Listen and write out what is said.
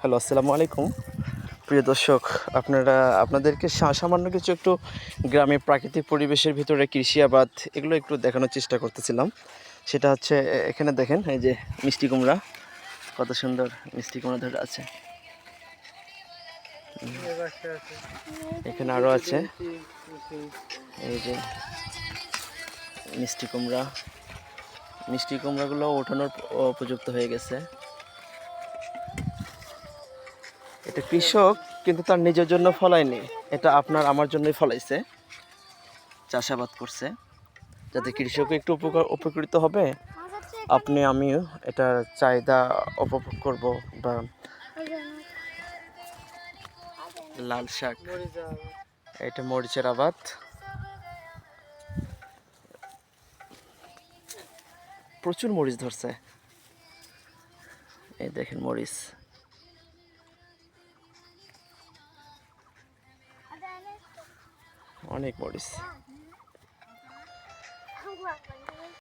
Hello, আসসালামু আলাইকুম। প্রিয় দর্শক, আপনাদেরকে সামান্য কিছু একটু গ্রামের প্রাকৃতিক পরিবেশের ভিতরে কৃষি আবাদ এগুলো একটু দেখানোর চেষ্টা করতেছিলাম। সেটা হচ্ছে এখানে দেখেন, এই যে মিষ্টি কুমড়া, কত সুন্দর মিষ্টি কুমড়া ধরে আছে। এখানে আরও আছে, এই যে মিষ্টি কুমড়াগুলো ওঠানোর উপযুক্ত হয়ে গেছে। এটা কৃষক কিন্তু তার নিজের জন্য ফলায়নি, এটা আপনার আমার জন্যই ফলাইছে, চাষাবাদ করছে যাতে কৃষক একটু উপকৃত হবে, আপনি আমিও এটার চাহিদা উপভোগ করব। বা লাল শাক, এটা মরিচের আবাদ, প্রচুর মরিচ ধরছে। এই দেখেন মরিচ, অনেক মরিচ।